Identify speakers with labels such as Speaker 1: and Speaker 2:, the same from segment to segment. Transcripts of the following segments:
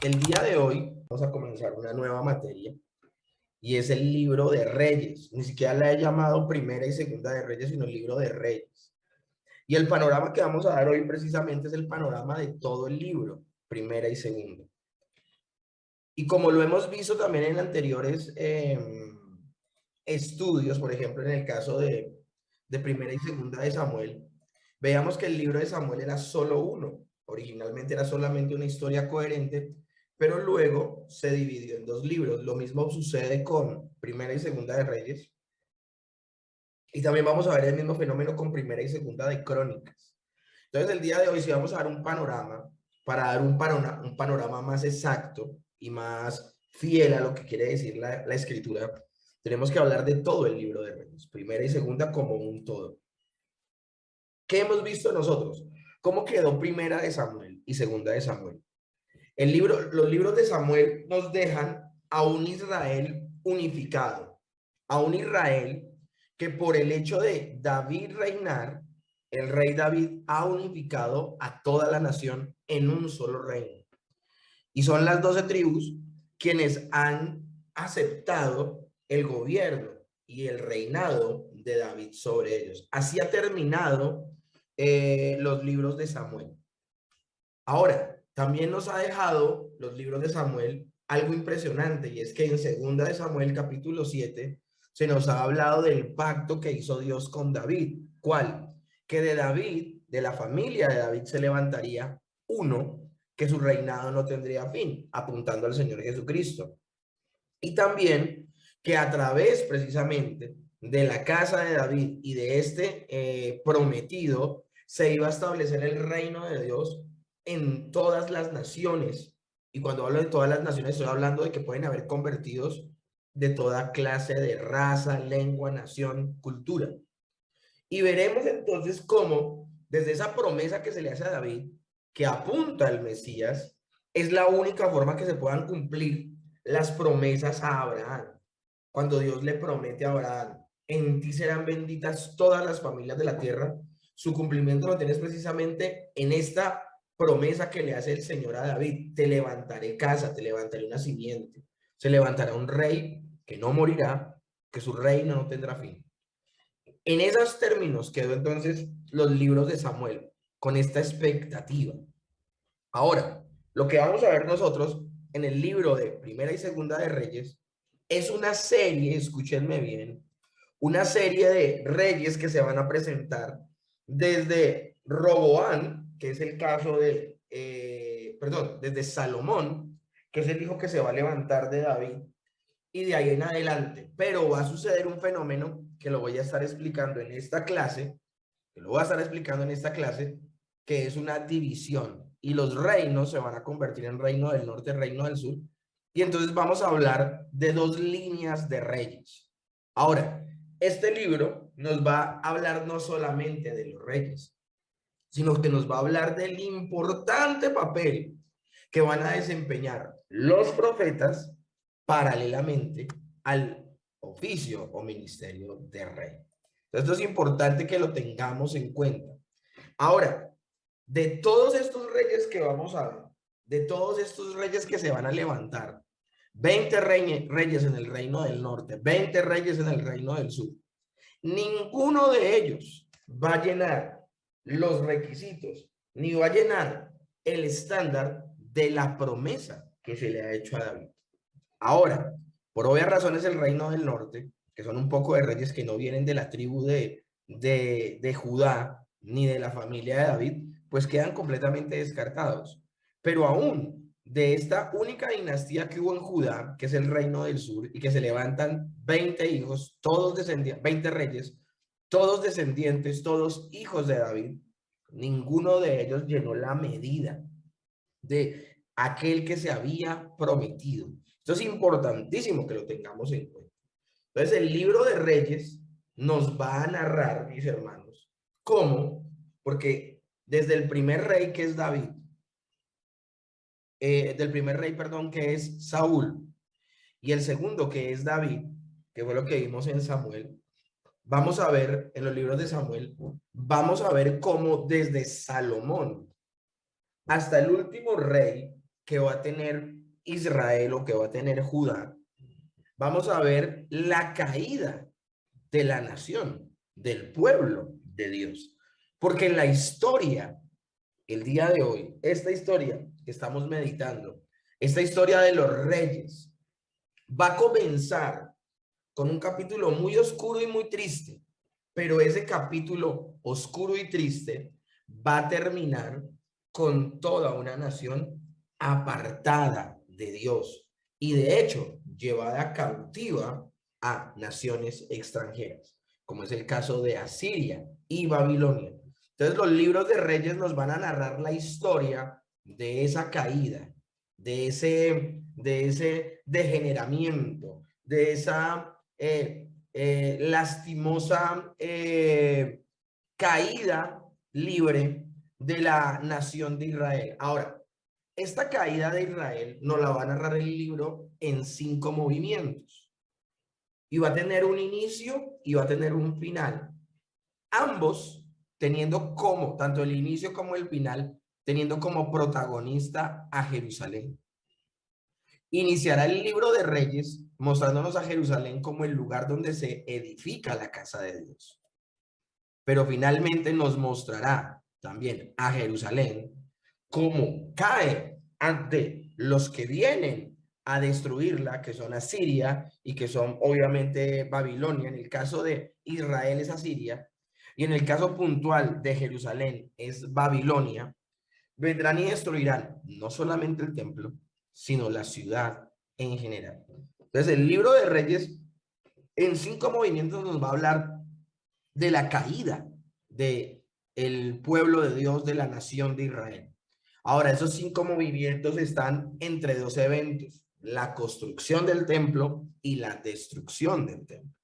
Speaker 1: El día de hoy vamos a comenzar una nueva materia y es el libro de Reyes. Ni siquiera la he llamado Primera y Segunda de Reyes, sino el libro de Reyes. Y el panorama que vamos a dar hoy precisamente es el panorama de todo el libro, Primera y Segunda. Y como lo hemos visto también en anteriores estudios, por ejemplo, en el caso de Primera y Segunda de Samuel, veamos que el libro de Samuel era solo uno. Originalmente era solamente una historia coherente, pero luego se dividió en dos libros. Lo mismo sucede con Primera y Segunda de Reyes. Y también vamos a ver el mismo fenómeno con Primera y Segunda de Crónicas. Entonces, el día de hoy sí vamos a dar un panorama para dar un panorama más exacto y más fiel a lo que quiere decir la escritura. Tenemos que hablar de todo el libro de Reyes, Primera y Segunda como un todo. ¿Qué hemos visto nosotros? ¿Cómo quedó Primera de Samuel y Segunda de Samuel? Los libros de Samuel nos dejan a un Israel unificado, a un Israel que por el hecho de David reinar, el rey David ha unificado a toda la nación en un solo reino. Y son las 12 tribus quienes han aceptado el gobierno y el reinado de David sobre ellos. Así ha terminado los libros de Samuel. Ahora, también nos ha dejado los libros de Samuel algo impresionante, y es que en Segunda de Samuel capítulo 7 se nos ha hablado del pacto que hizo Dios con David. ¿Cuál? Que de David, de la familia de David, se levantaría uno que su reinado no tendría fin, apuntando al Señor Jesucristo. Y también que a través precisamente de la casa de David y de este prometido se iba a establecer el reino de Dios en todas las naciones. Y cuando hablo de todas las naciones, estoy hablando de que pueden haber convertidos de toda clase de raza, lengua, nación, cultura. Y veremos entonces cómo, desde esa promesa que se le hace a David, que apunta al Mesías, es la única forma que se puedan cumplir las promesas a Abraham. Cuando Dios le promete a Abraham, en ti serán benditas todas las familias de la tierra, su cumplimiento lo tienes precisamente en esta promesa que le hace el Señor a David: te levantaré casa, te levantaré una simiente, se levantará un rey que no morirá, que su reino no tendrá fin. En esos términos quedó entonces los libros de Samuel, con esta expectativa. Ahora, lo que vamos a ver nosotros en el libro de Primera y Segunda de Reyes es una serie, escúchenme bien, una serie de reyes que se van a presentar desde Roboán, que es el caso desde Salomón, que es el hijo que se va a levantar de David, y de ahí en adelante. Pero va a suceder un fenómeno que lo voy a estar explicando en esta clase, que es una división. Y los reinos se van a convertir en reino del norte, reino del sur. Y entonces vamos a hablar de dos líneas de reyes. Ahora, este libro nos va a hablar no solamente de los reyes, sino que nos va a hablar del importante papel que van a desempeñar los profetas paralelamente al oficio o ministerio de rey. Entonces, esto es importante que lo tengamos en cuenta. Ahora, de todos estos reyes que vamos a ver, de todos estos reyes que se van a levantar, 20 reyes en el reino del norte, 20 reyes en el reino del sur, ninguno de ellos va a llenar los requisitos, ni va a llenar el estándar de la promesa que se le ha hecho a David. Ahora, por obvias razones, el reino del norte, que son un poco de reyes que no vienen de la tribu de Judá, ni de la familia de David, pues quedan completamente descartados. Pero aún de esta única dinastía que hubo en Judá, que es el reino del sur, y que se levantan 20 hijos, todos descendientes, 20 reyes, todos descendientes, todos hijos de David, ninguno de ellos llenó la medida de aquel que se había prometido. Esto es importantísimo que lo tengamos en cuenta. Entonces, el libro de Reyes nos va a narrar, mis hermanos, cómo, porque desde el primer rey, que es David, del primer rey, perdón, que es Saúl, y el segundo, que es David, que fue lo que vimos en Samuel, vamos a ver en los libros de Samuel, vamos a ver cómo desde Salomón hasta el último rey, que va a tener Israel o que va a tener Judá, vamos a ver la caída de la nación, del pueblo de Dios. Porque en la historia, el día de hoy, esta historia que estamos meditando, esta historia de los reyes, va a comenzar con un capítulo muy oscuro y muy triste, pero ese capítulo oscuro y triste va a terminar con toda una nación apartada de Dios y de hecho llevada cautiva a naciones extranjeras, como es el caso de Asiria y Babilonia. Entonces los libros de Reyes nos van a narrar la historia de esa caída, de ese degeneramiento, de esa lastimosa caída libre de la nación de Israel. Ahora, esta caída de Israel nos la va a narrar el libro en 5 movimientos y va a tener un inicio y va a tener un final, ambos teniendo como, tanto el inicio como el final, teniendo como protagonista a Jerusalén. Iniciará el libro de Reyes mostrándonos a Jerusalén como el lugar donde se edifica la casa de Dios. Pero finalmente nos mostrará también a Jerusalén cómo cae ante los que vienen a destruirla, que son Asiria y que son obviamente Babilonia. En el caso de Israel es Asiria y en el caso puntual de Jerusalén es Babilonia. Vendrán y destruirán no solamente el templo, sino la ciudad en general. Entonces, el libro de Reyes en 5 movimientos nos va a hablar de la caída de el pueblo de Dios, de la nación de Israel. Ahora, esos 5 movimientos están entre 2 eventos, la construcción del templo y la destrucción del templo.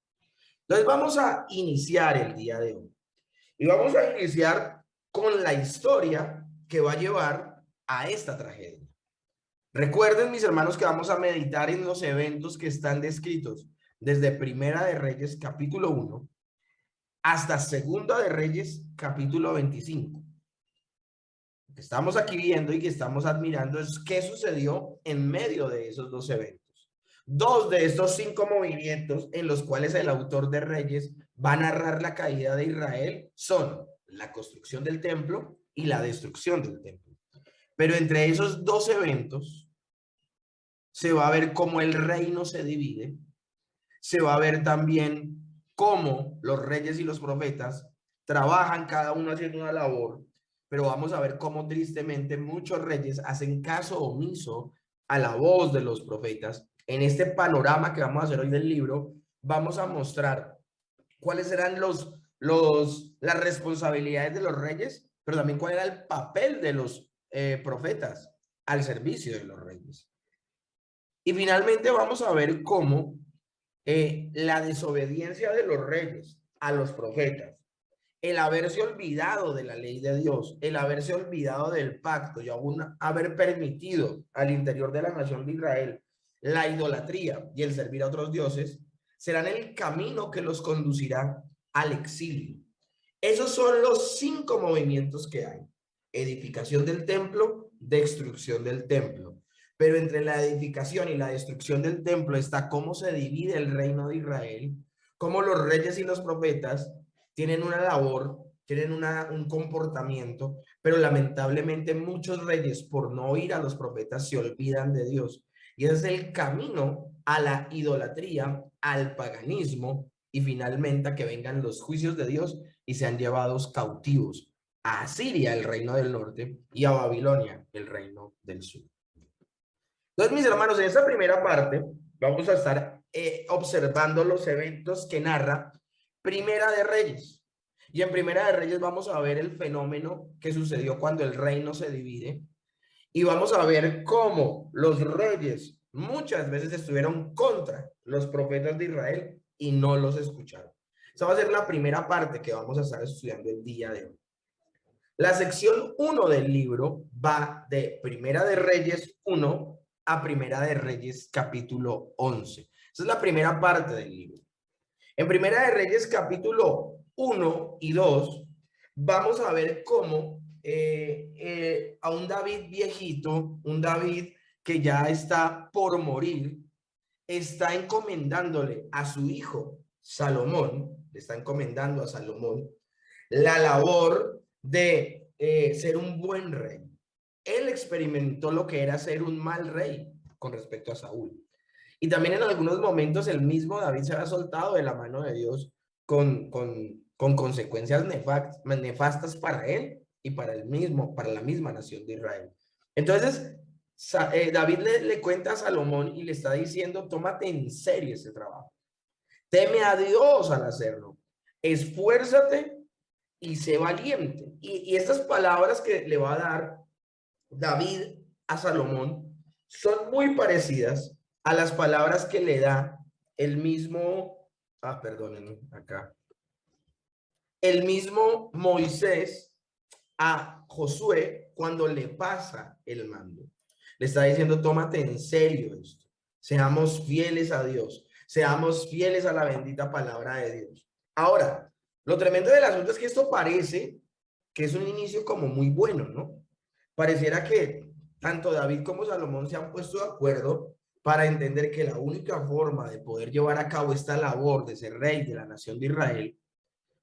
Speaker 1: Entonces, vamos a iniciar el día de hoy. Y vamos a iniciar con la historia que va a llevar a esta tragedia. Recuerden, mis hermanos, que vamos a meditar en los eventos que están descritos desde Primera de Reyes, capítulo 1, hasta Segunda de Reyes, capítulo 25. Lo que estamos aquí viendo y que estamos admirando es qué sucedió en medio de esos 2 eventos. 2 de estos 5 movimientos en los cuales el autor de Reyes va a narrar la caída de Israel son la construcción del templo y la destrucción del templo. Pero entre esos 2 eventos se va a ver cómo el reino se divide, se va a ver también cómo los reyes y los profetas trabajan cada uno haciendo una labor, pero vamos a ver cómo tristemente muchos reyes hacen caso omiso a la voz de los profetas. En este panorama que vamos a hacer hoy del libro, vamos a mostrar cuáles eran las responsabilidades de los reyes, pero también cuál era el papel de los profetas al servicio de los reyes. Y finalmente vamos a ver cómo la desobediencia de los reyes a los profetas, el haberse olvidado de la ley de Dios, el haberse olvidado del pacto y aún haber permitido al interior de la nación de Israel la idolatría y el servir a otros dioses, serán el camino que los conducirá al exilio. Esos son los 5 movimientos que hay: edificación del templo, destrucción del templo. Pero entre la edificación y la destrucción del templo está cómo se divide el reino de Israel, cómo los reyes y los profetas tienen una labor, tienen un comportamiento, pero lamentablemente muchos reyes, por no oír a los profetas, se olvidan de Dios. Y ese es el camino a la idolatría, al paganismo y finalmente a que vengan los juicios de Dios y sean llevados cautivos a Asiria, el reino del norte, y a Babilonia, el reino del sur. Entonces, mis hermanos, en esta primera parte vamos a estar observando los eventos que narra Primera de Reyes. Y en Primera de Reyes vamos a ver el fenómeno que sucedió cuando el reino se divide. Y vamos a ver cómo los reyes muchas veces estuvieron contra los profetas de Israel y no los escucharon. Esa va a ser la primera parte que vamos a estar estudiando el día de hoy. La sección 1 del libro va de Primera de Reyes 1 a Primera de Reyes capítulo 11. Esa es la primera parte del libro. En Primera de Reyes capítulo 1 y 2 vamos a ver cómo a un David viejito, un David que ya está por morir, está encomendándole a su hijo Salomón, le está encomendando a Salomón la labor de ser un buen rey. Él experimentó lo que era ser un mal rey con respecto a Saúl. Y también en algunos momentos el mismo David se ha soltado de la mano de Dios con consecuencias nefastas para él y para el mismo, para la misma nación de Israel. Entonces, David le cuenta a Salomón y le está diciendo, tómate en serio ese trabajo. Teme a Dios al hacerlo. Esfuérzate y sé valiente. Y estas palabras que le va a dar David a Salomón son muy parecidas a las palabras que le da el mismo, perdónenme, acá, el mismo Moisés a Josué cuando le pasa el mando. Le está diciendo, tómate en serio esto. Seamos fieles a Dios. Seamos fieles a la bendita palabra de Dios. Ahora, lo tremendo del asunto es que esto parece que es un inicio como muy bueno, ¿no? Pareciera que tanto David como Salomón se han puesto de acuerdo para entender que la única forma de poder llevar a cabo esta labor de ser rey de la nación de Israel,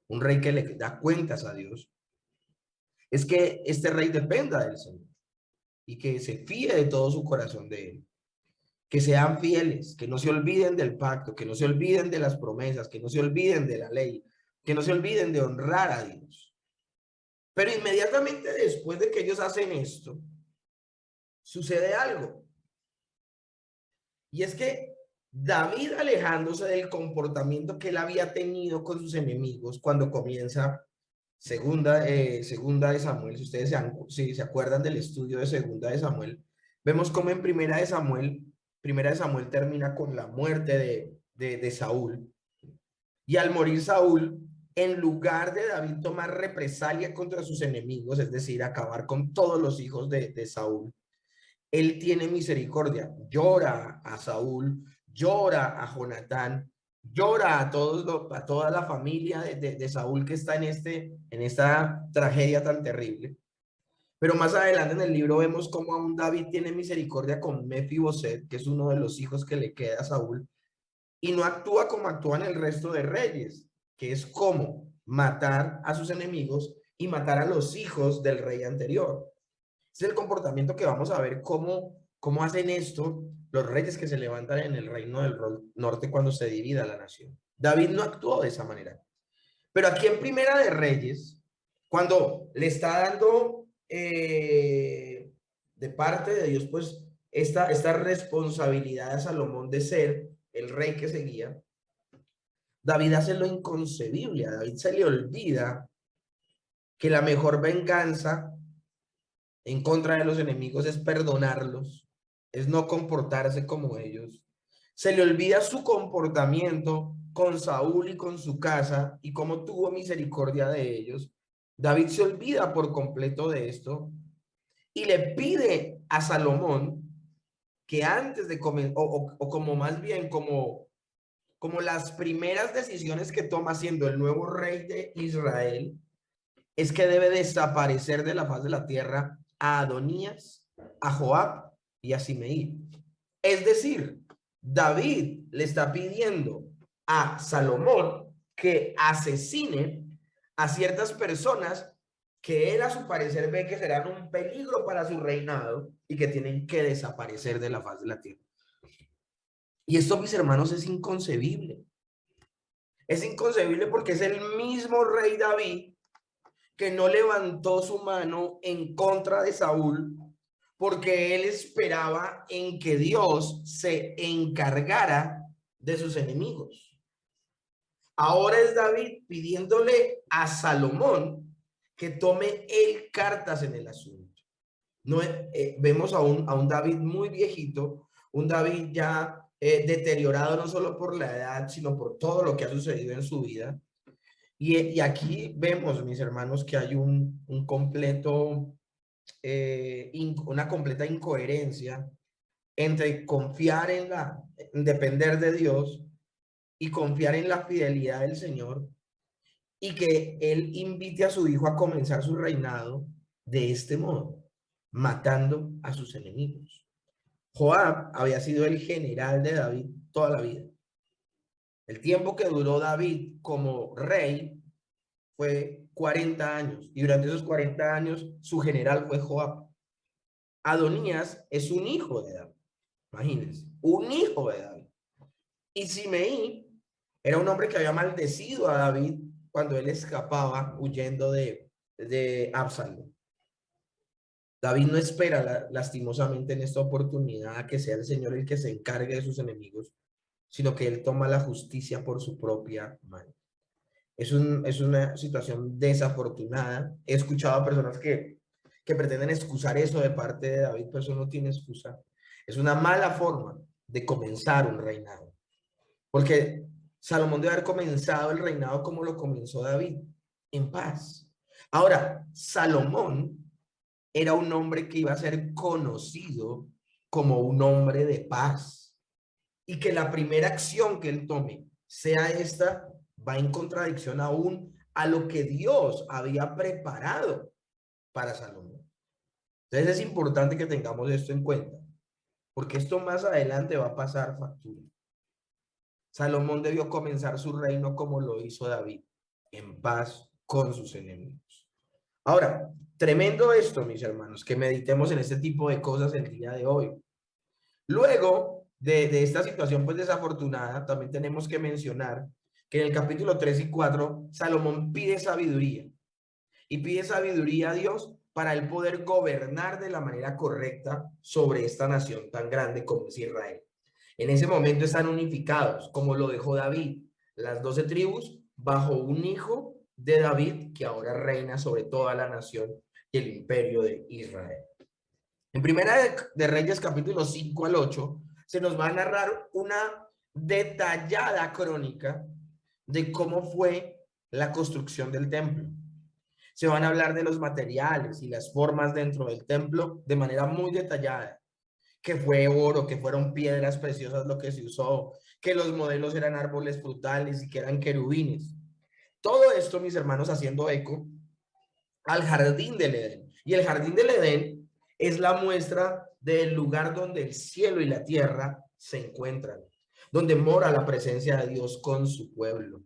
Speaker 1: un rey que le da cuentas a Dios, es que este rey dependa del Señor y que se fíe de todo su corazón de él. Que sean fieles, que no se olviden del pacto, que no se olviden de las promesas, que no se olviden de la ley, que no se olviden de honrar a Dios. Pero inmediatamente después de que ellos hacen esto, sucede algo. Y es que David, alejándose del comportamiento que él había tenido con sus enemigos cuando comienza segunda de Samuel, si ustedes si se acuerdan del estudio de segunda de Samuel, vemos cómo en primera de Samuel termina con la muerte de Saúl. Y al morir Saúl, en lugar de David tomar represalia contra sus enemigos, es decir, acabar con todos los hijos de Saúl, él tiene misericordia, llora a Saúl, llora a Jonatán, llora a toda la familia de Saúl que está en esta tragedia tan terrible. Pero más adelante en el libro vemos cómo aún David tiene misericordia con Mefiboset, que es uno de los hijos que le queda a Saúl, y no actúa como actúan el resto de reyes, que es como matar a sus enemigos y matar a los hijos del rey anterior. Es el comportamiento que vamos a ver cómo hacen esto los reyes que se levantan en el reino del norte cuando se divida la nación. David no actuó de esa manera. Pero aquí en Primera de Reyes, cuando le está dando de parte de Dios, pues esta responsabilidad a Salomón de ser el rey que seguía, David hace lo inconcebible. A David se le olvida que la mejor venganza en contra de los enemigos es perdonarlos, es no comportarse como ellos. Se le olvida su comportamiento con Saúl y con su casa y cómo tuvo misericordia de ellos. David se olvida por completo de esto y le pide a Salomón que antes de comenzar, o como más bien como las primeras decisiones que toma siendo el nuevo rey de Israel, es que debe desaparecer de la faz de la tierra a Adonías, a Joab y a Simei. Es decir, David le está pidiendo a Salomón que asesine a ciertas personas que él a su parecer ve que serán un peligro para su reinado y que tienen que desaparecer de la faz de la tierra. Y esto, mis hermanos, es inconcebible. Es inconcebible porque es el mismo rey David que no levantó su mano en contra de Saúl porque él esperaba en que Dios se encargara de sus enemigos. Ahora es David pidiéndole a Salomón que tome él cartas en el asunto. No, vemos a un David muy viejito, un David ya deteriorado no solo por la edad, sino por todo lo que ha sucedido en su vida. Y aquí vemos, mis hermanos, que hay un completo, una completa incoherencia entre confiar en depender de Dios y confiar en la fidelidad del Señor y que Él invite a su hijo a comenzar su reinado de este modo, matando a sus enemigos. Joab había sido el general de David toda la vida. El tiempo que duró David como rey fue 40 años, y durante esos 40 años su general fue Joab. Adonías es un hijo de David, imagínense, un hijo de David. Y Simei era un hombre que había maldecido a David cuando él escapaba huyendo de Absalom. David no espera lastimosamente en esta oportunidad a que sea el Señor el que se encargue de sus enemigos, sino que él toma la justicia por su propia mano. Es una situación desafortunada. He escuchado a personas que pretenden excusar eso de parte de David, pero eso no tiene excusa. Es una mala forma de comenzar un reinado. Porque Salomón debe haber comenzado el reinado como lo comenzó David, en paz. Ahora, Salomón era un hombre que iba a ser conocido como un hombre de paz. Y que la primera acción que él tome sea esta, va en contradicción aún a lo que Dios había preparado para Salomón. Entonces es importante que tengamos esto en cuenta, porque esto más adelante va a pasar factura. Salomón debió comenzar su reino como lo hizo David, en paz con sus enemigos. Ahora, tremendo esto, mis hermanos, que meditemos en este tipo de cosas el día de hoy. Luego de esta situación pues desafortunada, también tenemos que mencionar que en el capítulo 3 y 4, Salomón pide sabiduría. Y pide sabiduría a Dios para él poder gobernar de la manera correcta sobre esta nación tan grande como es Israel. En ese momento están unificados, como lo dejó David, las 12 tribus bajo un hijo de David que ahora reina sobre toda la nación y el imperio de Israel. En Primera de Reyes, capítulo 5 al 8, se nos va a narrar una detallada crónica de cómo fue la construcción del templo. Se van a hablar de los materiales y las formas dentro del templo de manera muy detallada, que fue oro, que fueron piedras preciosas lo que se usó, que los modelos eran árboles frutales y que eran querubines. Todo esto, mis hermanos, haciendo eco al jardín del Edén. Y el jardín del Edén es la muestra del lugar donde el cielo y la tierra se encuentran, donde mora la presencia de Dios con su pueblo.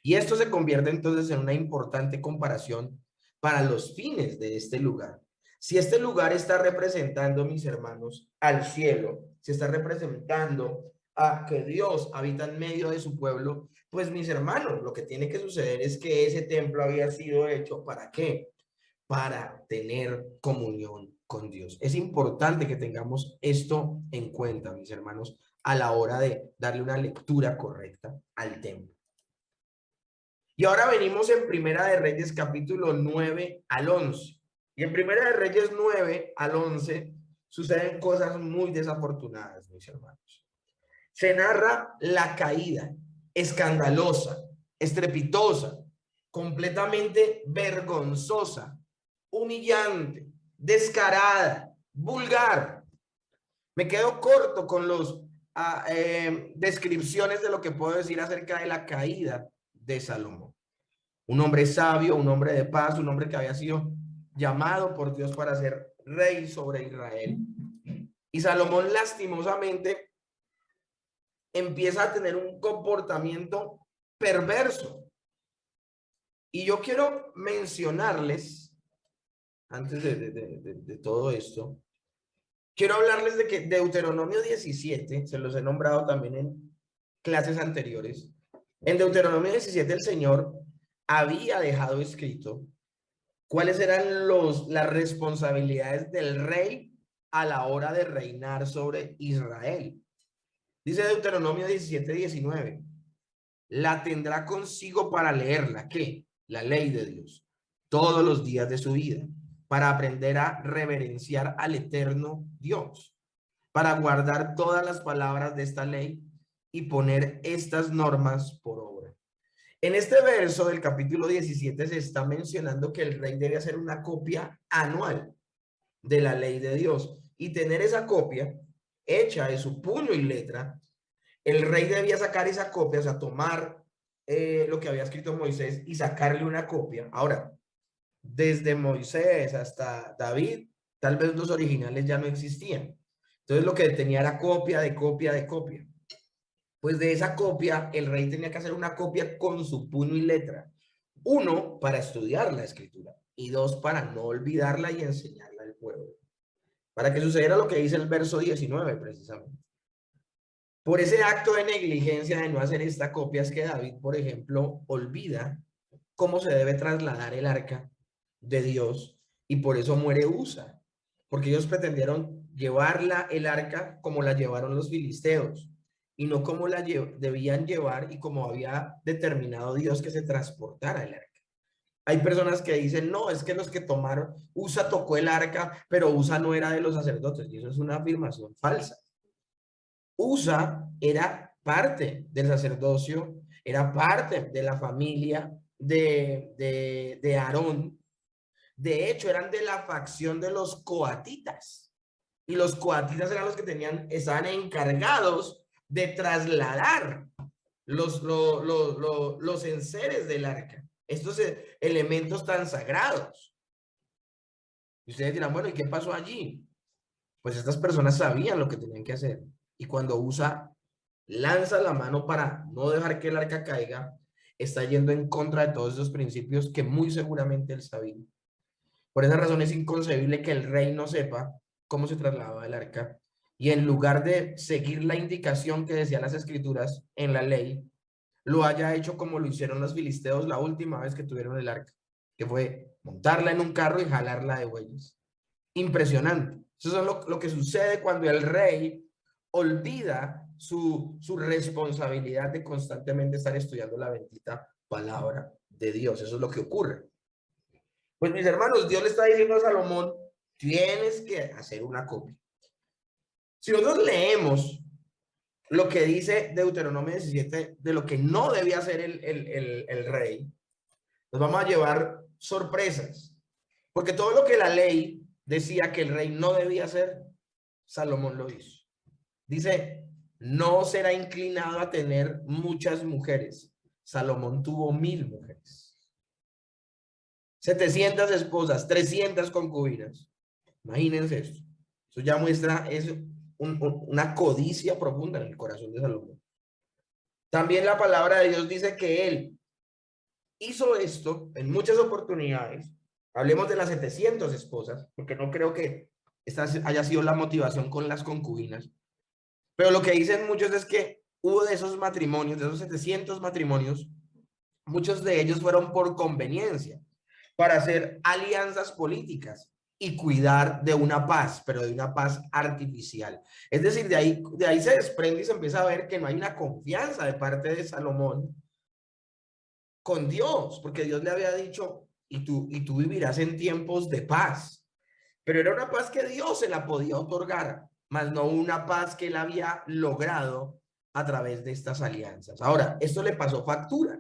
Speaker 1: Y esto se convierte entonces en una importante comparación para los fines de este lugar. Si este lugar está representando, mis hermanos, al cielo, se está representando a que Dios habita en medio de su pueblo, pues mis hermanos, lo que tiene que suceder es que ese templo había sido hecho ¿para qué? Para tener comunión con Dios. Es importante que tengamos esto en cuenta, mis hermanos, a la hora de darle una lectura correcta al templo. Y ahora venimos en Primera de Reyes capítulo 9 al 11. Y en Primera de Reyes 9 al 11 suceden cosas muy desafortunadas, mis hermanos. Se narra la caída escandalosa, estrepitosa, completamente vergonzosa, humillante, descarada, vulgar. Me quedo corto con los descripciones de lo que puedo decir acerca de la caída de Salomón. Un hombre sabio, un hombre de paz, un hombre que había sido llamado por Dios para ser rey sobre Israel. Y Salomón lastimosamente empieza a tener un comportamiento perverso. Y yo quiero mencionarles, antes de todo esto, quiero hablarles de que Deuteronomio 17, se los he nombrado también en clases anteriores. En Deuteronomio 17 el Señor había dejado escrito cuáles eran las responsabilidades del rey a la hora de reinar sobre Israel. Dice Deuteronomio 17:19, la tendrá consigo para leerla, ¿qué? La ley de Dios, todos los días de su vida, para aprender a reverenciar al eterno Dios, para guardar todas las palabras de esta ley y poner estas normas por obra. En este verso del capítulo 17 se está mencionando que el rey debe hacer una copia anual de la ley de Dios y tener esa copia hecha de su puño y letra. El rey debía sacar esa copia, o sea, tomar lo que había escrito Moisés y sacarle una copia. Ahora, desde Moisés hasta David, tal vez los originales ya no existían. Entonces lo que tenía era copia de copia de copia. Pues de esa copia, el rey tenía que hacer una copia con su puño y letra. Uno, para estudiar la escritura. Y dos, para no olvidarla y enseñarla al pueblo. Para que sucediera lo que dice el verso 19, precisamente. Por ese acto de negligencia de no hacer esta copia es que David, por ejemplo, olvida cómo se debe trasladar el arca de Dios y por eso muere Usa, porque ellos pretendieron llevarla el arca como la llevaron los filisteos y no como la debían llevar y como había determinado Dios que se transportara el arca. Hay personas que dicen, no, es que los que tomaron, Usa tocó el arca, pero Usa no era de los sacerdotes, y eso es una afirmación falsa. Usa era parte del sacerdocio, era parte de la familia de Aarón. De hecho, eran de la facción de los coatitas. Y los coatitas eran los que estaban encargados de trasladar los enseres del arca. Estos elementos tan sagrados. Y ustedes dirán, bueno, ¿y qué pasó allí? Pues estas personas sabían lo que tenían que hacer. Y cuando Usa lanza la mano para no dejar que el arca caiga, está yendo en contra de todos esos principios que muy seguramente él sabía. Por esa razón es inconcebible que el rey no sepa cómo se trasladaba el arca y en lugar de seguir la indicación que decían las escrituras en la ley, lo haya hecho como lo hicieron los filisteos la última vez que tuvieron el arca, que fue montarla en un carro y jalarla de bueyes. Impresionante. Eso es lo que sucede cuando el rey olvida su responsabilidad de constantemente estar estudiando la bendita palabra de Dios. Eso es lo que ocurre. Pues mis hermanos, Dios le está diciendo a Salomón, tienes que hacer una copia. Si nosotros leemos lo que dice Deuteronomio 17 de lo que no debía hacer el rey, nos vamos a llevar sorpresas. Porque todo lo que la ley decía que el rey no debía hacer, Salomón lo hizo. Dice, no será inclinado a tener muchas mujeres. Salomón tuvo 1000 mujeres. 700 esposas, 300 concubinas. Imagínense esto. Eso ya muestra una codicia profunda en el corazón de Salomón. También la palabra de Dios dice que él hizo esto en muchas oportunidades. Hablemos de las 700 esposas, porque no creo que esta haya sido la motivación con las concubinas. Pero lo que dicen muchos es que hubo de esos matrimonios, de esos 700 matrimonios, muchos de ellos fueron por conveniencia, para hacer alianzas políticas y cuidar de una paz, pero de una paz artificial. Es decir, de ahí se desprende y se empieza a ver que no hay una confianza de parte de Salomón con Dios, porque Dios le había dicho, y tú vivirás en tiempos de paz. Pero era una paz que Dios se la podía otorgar, más no una paz que él había logrado a través de estas alianzas. Ahora, esto le pasó factura,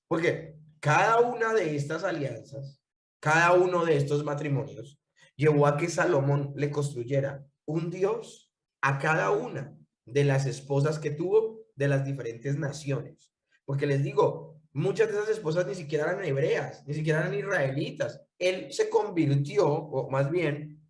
Speaker 1: porque cada una de estas alianzas, cada uno de estos matrimonios, llevó a que Salomón le construyera un dios a cada una de las esposas que tuvo de las diferentes naciones. Porque les digo, muchas de esas esposas ni siquiera eran hebreas, ni siquiera eran israelitas. Él se convirtió, o más bien,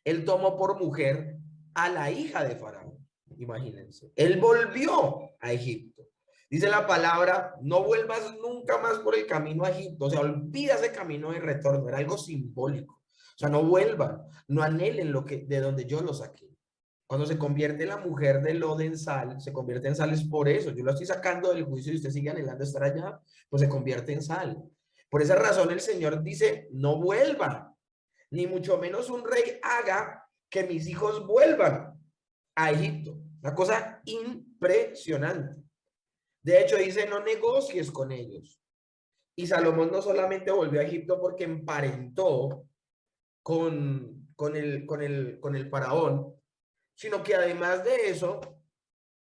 Speaker 1: él tomó por mujer a la hija de Faraón. Imagínense. Él volvió a Egipto. Dice la palabra, no vuelvas nunca más por el camino a Egipto. O sea, olvida ese camino de retorno. Era algo simbólico. O sea, no vuelvan, no anhelen de donde yo lo saqué. Cuando se convierte la mujer de lodo en sal, se convierte en sal es por eso. Yo lo estoy sacando del juicio y usted sigue anhelando estar allá, pues se convierte en sal. Por esa razón el Señor dice, no vuelva, ni mucho menos un rey haga que mis hijos vuelvan a Egipto. Una cosa impresionante. De hecho, dice, no negocies con ellos. Y Salomón no solamente volvió a Egipto porque emparentó con el faraón, sino que además de eso,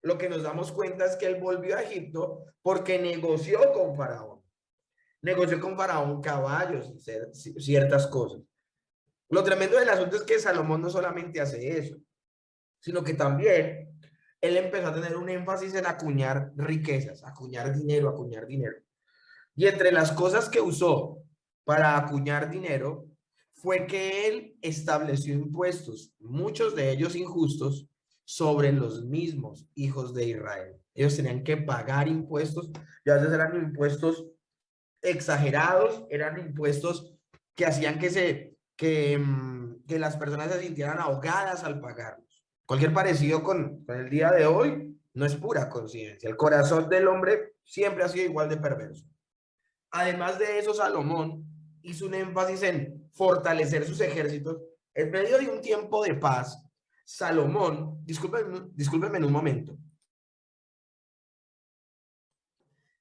Speaker 1: lo que nos damos cuenta es que él volvió a Egipto porque negoció con faraón. Negoció con faraón caballos y ciertas cosas. Lo tremendo del asunto es que Salomón no solamente hace eso, sino que también él empezó a tener un énfasis en acuñar riquezas, acuñar dinero, acuñar dinero. Y entre las cosas que usó para acuñar dinero fue que él estableció impuestos, muchos de ellos injustos, sobre los mismos hijos de Israel. Ellos tenían que pagar impuestos, y a veces eran impuestos exagerados, eran impuestos que hacían que las personas se sintieran ahogadas al pagarlos. Cualquier parecido con el día de hoy no es pura coincidencia. El corazón del hombre siempre ha sido igual de perverso. Además de eso, Salomón hizo un énfasis en fortalecer sus ejércitos en medio de un tiempo de paz. Salomón, discúlpenme en un momento.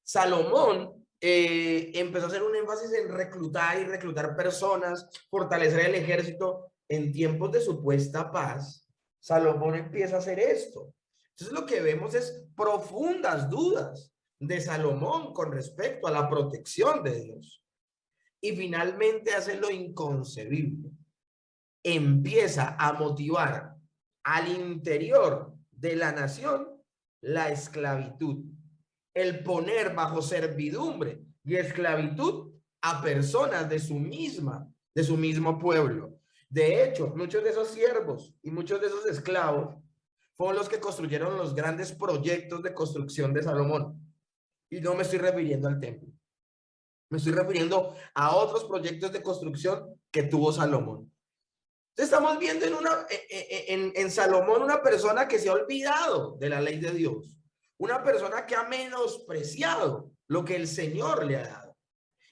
Speaker 1: Salomón empezó a hacer un énfasis en reclutar personas, fortalecer el ejército en tiempos de supuesta paz. Salomón empieza a hacer esto. Entonces lo que vemos es profundas dudas de Salomón con respecto a la protección de Dios. Y finalmente hace lo inconcebible. Empieza a motivar al interior de la nación la esclavitud, el poner bajo servidumbre y esclavitud a personas de su mismo pueblo. De hecho, muchos de esos siervos y muchos de esos esclavos fueron los que construyeron los grandes proyectos de construcción de Salomón. Y no me estoy refiriendo al templo. Me estoy refiriendo a otros proyectos de construcción que tuvo Salomón. Entonces estamos viendo en Salomón una persona que se ha olvidado de la ley de Dios. Una persona que ha menospreciado lo que el Señor le ha dado.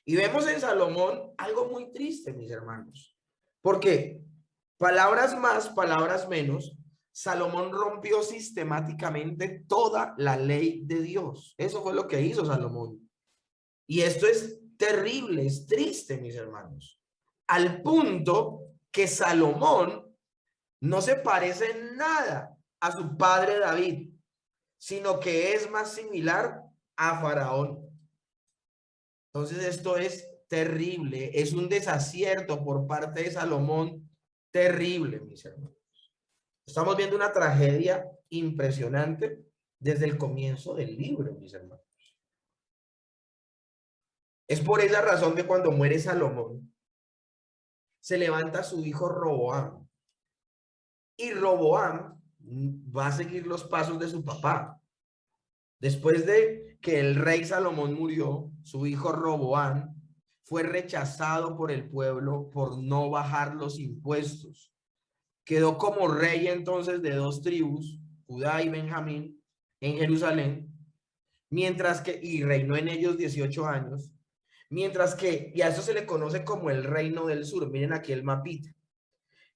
Speaker 1: Y vemos en Salomón algo muy triste, mis hermanos. Porque palabras más, palabras menos, Salomón rompió sistemáticamente toda la ley de Dios. Eso fue lo que hizo Salomón. Y esto es terrible, es triste, mis hermanos. Al punto que Salomón no se parece en nada a su padre David, sino que es más similar a Faraón. Entonces esto es terrible, es un desacierto por parte de Salomón terrible, mis hermanos. Estamos viendo una tragedia impresionante desde el comienzo del libro, mis hermanos. Es por esa razón que cuando muere Salomón, se levanta su hijo Roboam. Y Roboam va a seguir los pasos de su papá. Después de que el rey Salomón murió, su hijo Roboam fue rechazado por el pueblo por no bajar los impuestos. Quedó como rey entonces de dos tribus, Judá y Benjamín, en Jerusalén, y reinó en ellos 18 años, mientras que, y a eso se le conoce como el reino del sur. Miren aquí el mapita.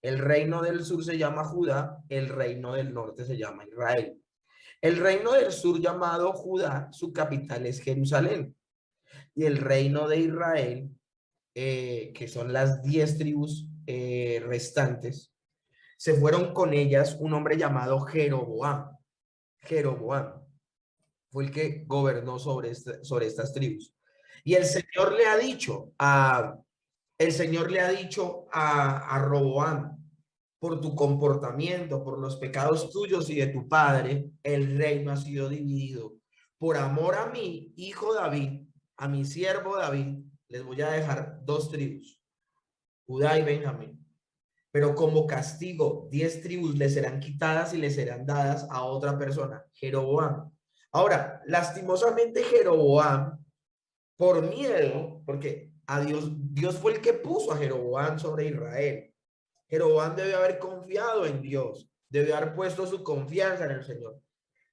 Speaker 1: El reino del sur se llama Judá, el reino del norte se llama Israel. El reino del sur llamado Judá, su capital es Jerusalén. Y el reino de Israel, que son las 10 tribus restantes, se fueron con ellas un hombre llamado Jeroboam. Jeroboam fue el que gobernó sobre estas tribus. Y el Señor le ha dicho a Roboam: por tu comportamiento, por los pecados tuyos y de tu padre, el reino ha sido dividido. Por amor a mi hijo David, a mi siervo David, les voy a dejar dos tribus, Judá y Benjamín. Pero como castigo, 10 tribus le serán quitadas y le serán dadas a otra persona, Jeroboam. Ahora, lastimosamente Jeroboam, por miedo, porque Dios fue el que puso a Jeroboam sobre Israel. Jeroboam debió haber confiado en Dios, debió haber puesto su confianza en el Señor.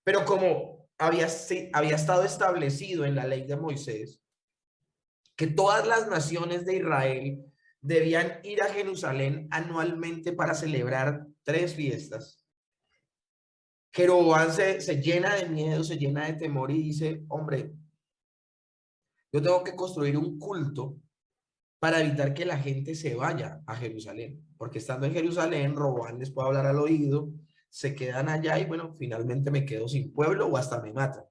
Speaker 1: Pero como había estado establecido en la ley de Moisés, que todas las naciones de Israel debían ir a Jerusalén anualmente para celebrar 3 fiestas, Jeroboam se llena de miedo, se llena de temor y dice: hombre, yo tengo que construir un culto para evitar que la gente se vaya a Jerusalén, porque estando en Jerusalén, Roboam les puede hablar al oído, se quedan allá y bueno, finalmente me quedo sin pueblo o hasta me matan.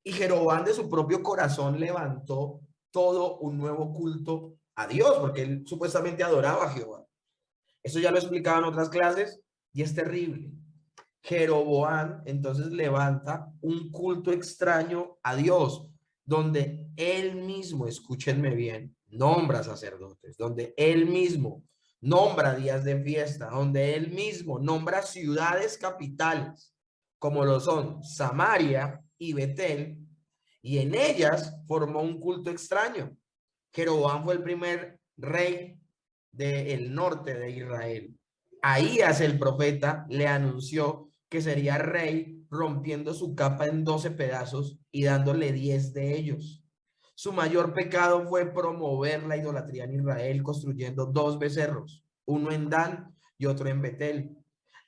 Speaker 1: Y Jeroboam de su propio corazón levantó todo un nuevo culto a Dios, porque él supuestamente adoraba a Jehová. Eso ya lo explicaba en otras clases y es terrible. Jeroboam entonces levanta un culto extraño a Dios, donde él mismo, escúchenme bien, nombra sacerdotes, donde él mismo nombra días de fiesta, donde él mismo nombra ciudades capitales, como lo son Samaria y Betel, y en ellas formó un culto extraño. Jeroboam fue el primer rey del norte de Israel. Ahías el profeta le anunció que sería rey, rompiendo su capa en 12 pedazos y dándole 10 de ellos. Su mayor pecado fue promover la idolatría en Israel, construyendo 2 becerros, uno en Dan y otro en Betel.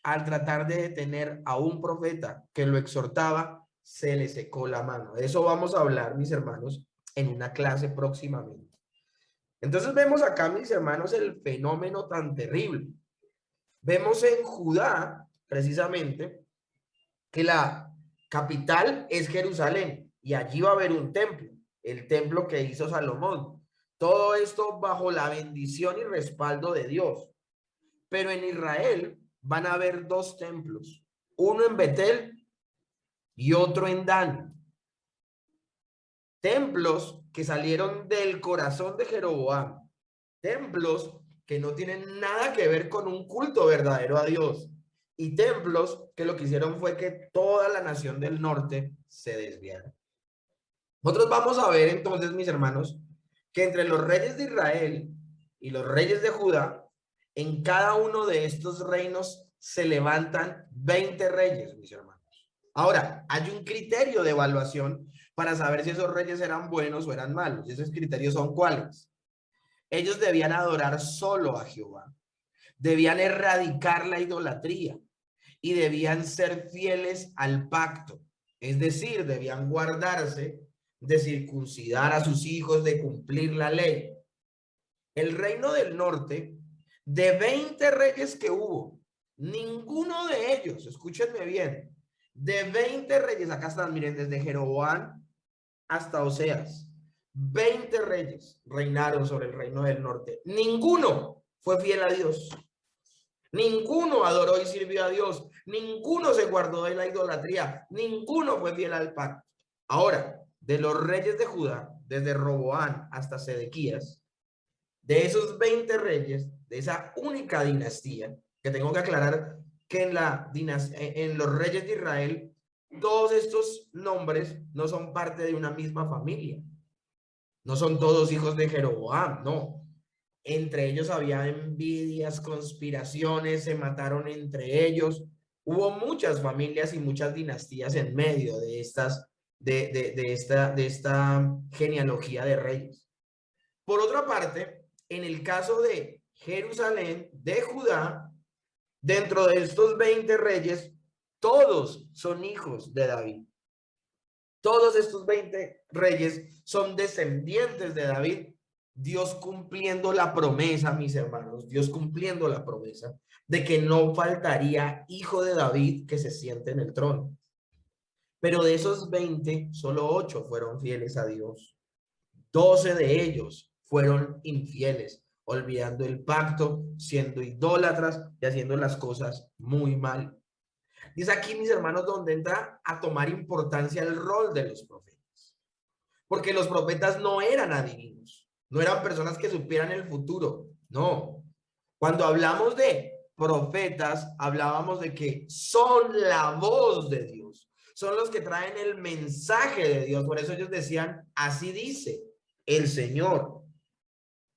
Speaker 1: Al tratar de detener a un profeta que lo exhortaba, se le secó la mano. De eso vamos a hablar, mis hermanos, en una clase próximamente. Entonces vemos acá, mis hermanos, el fenómeno tan terrible. Vemos en Judá, precisamente, que la capital es Jerusalén y allí va a haber un templo, el templo que hizo Salomón. Todo esto bajo la bendición y respaldo de Dios. Pero en Israel van a haber 2 templos, uno en Betel y otro en Dan. Templos que salieron del corazón de Jeroboam, templos que no tienen nada que ver con un culto verdadero a Dios, y templos que lo que hicieron fue que toda la nación del norte se desviara. Nosotros vamos a ver entonces, mis hermanos, que entre los reyes de Israel y los reyes de Judá, en cada uno de estos reinos se levantan 20 reyes, mis hermanos. Ahora, hay un criterio de evaluación para saber si esos reyes eran buenos o eran malos. ¿Y esos criterios son cuáles? Ellos debían adorar solo a Jehová, debían erradicar la idolatría y debían ser fieles al pacto. Es decir, debían guardarse de circuncidar a sus hijos, de cumplir la ley. El reino del norte, de 20 reyes que hubo, ninguno de ellos, escúchenme bien, de 20 reyes, acá están, miren, desde Jeroboam hasta Oseas, 20 reyes reinaron sobre el reino del norte. Ninguno fue fiel a Dios. Ninguno adoró y sirvió a Dios. Ninguno se guardó de la idolatría. Ninguno fue fiel al pacto. Ahora, de los reyes de Judá, desde Roboán hasta Sedequías, de esos 20 reyes, de esa única dinastía, que tengo que aclarar que en los reyes de Israel, todos estos nombres no son parte de una misma familia. No son todos hijos de Jeroboam, no. Entre ellos había envidias, conspiraciones, se mataron entre ellos. Hubo muchas familias y muchas dinastías en medio de esta genealogía de reyes. Por otra parte, en el caso de Jerusalén, de Judá, dentro de estos 20 reyes, todos son hijos de David. Todos estos 20 reyes son descendientes de David. Dios cumpliendo la promesa, mis hermanos, Dios cumpliendo la promesa de que no faltaría hijo de David que se siente en el trono. Pero de esos 20, solo 8 fueron fieles a Dios. 12 de ellos fueron infieles, olvidando el pacto, siendo idólatras y haciendo las cosas muy mal. Y es aquí, mis hermanos, donde entra a tomar importancia el rol de los profetas. Porque los profetas no eran adivinos, no eran personas que supieran el futuro, no. Cuando hablamos de profetas, hablábamos de que son la voz de Dios, son los que traen el mensaje de Dios. Por eso ellos decían, así dice el Señor.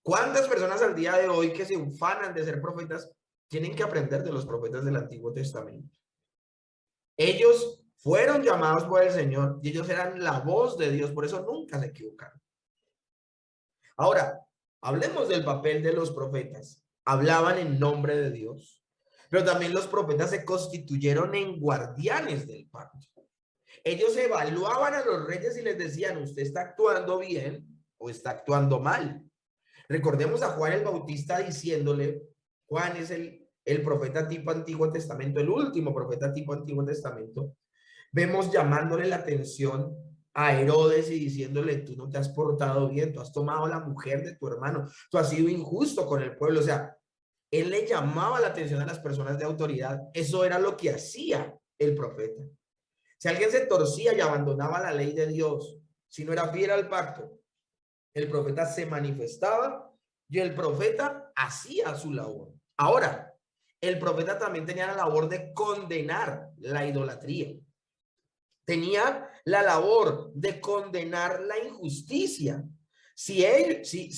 Speaker 1: ¿Cuántas personas al día de hoy que se ufanan de ser profetas tienen que aprender de los profetas del Antiguo Testamento? Ellos fueron llamados por el Señor y ellos eran la voz de Dios, por eso nunca se equivocaron. Ahora, hablemos del papel de los profetas. Hablaban en nombre de Dios, pero también los profetas se constituyeron en guardianes del pacto. Ellos evaluaban a los reyes y les decían, usted está actuando bien o está actuando mal. Recordemos a Juan el Bautista diciéndole, Juan es el profeta tipo Antiguo Testamento, el último profeta tipo Antiguo Testamento. Vemos llamándole la atención a Herodes y diciéndole, tú no te has portado bien, tú has tomado la mujer de tu hermano, tú has sido injusto con el pueblo. O sea, él le llamaba la atención a las personas de autoridad. Eso era lo que hacía el profeta. Si alguien se torcía y abandonaba la ley de Dios, si no era fiel al pacto, El profeta se manifestaba y el profeta hacía su labor. Ahora, el profeta también tenía la labor de condenar la idolatría. Tenía la labor de condenar la injusticia. Si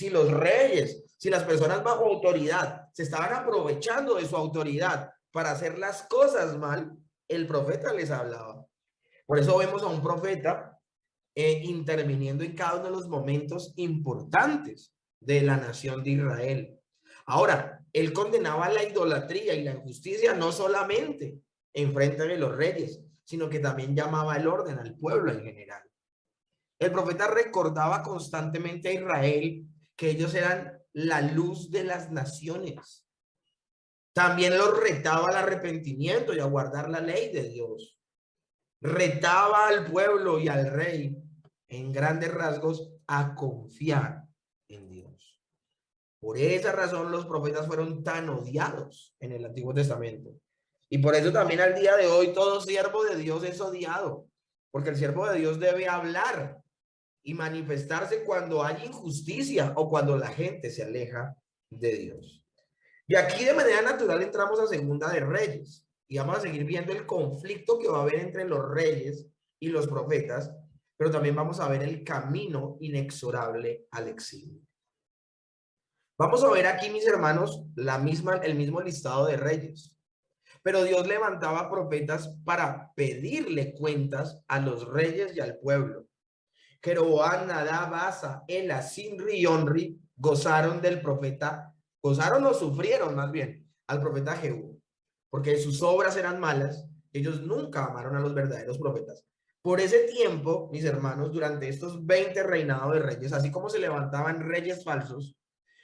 Speaker 1: los reyes, si las personas bajo autoridad se estaban aprovechando de su autoridad para hacer las cosas mal, el profeta les hablaba. Por eso vemos a un profeta interviniendo en cada uno de los momentos importantes de la nación de Israel. Ahora, él condenaba la idolatría y la injusticia no solamente en frente de los reyes, sino que también llamaba el orden al pueblo en general. El profeta recordaba constantemente a Israel que ellos eran la luz de las naciones. También los retaba al arrepentimiento y a guardar la ley de Dios. Retaba al pueblo y al rey, en grandes rasgos, a confiar en Dios. Por esa razón los profetas fueron tan odiados en el Antiguo Testamento. Y por eso también al día de hoy todo siervo de Dios es odiado, porque el siervo de Dios debe hablar y manifestarse cuando hay injusticia o cuando la gente se aleja de Dios. Y aquí de manera natural entramos a Segunda de Reyes y vamos a seguir viendo el conflicto que va a haber entre los reyes y los profetas, pero también vamos a ver el camino inexorable al exilio. Vamos a ver aquí, mis hermanos, el mismo listado de reyes. Pero Dios levantaba profetas para pedirle cuentas a los reyes y al pueblo. Jeroboam, Nadab, Asa, Ela, Sinri y Onri gozaron del profeta, gozaron o sufrieron más bien al profeta Jehú, porque sus obras eran malas. Ellos nunca amaron a los verdaderos profetas. Por ese tiempo, mis hermanos, durante estos 20 reinados de reyes, así como se levantaban reyes falsos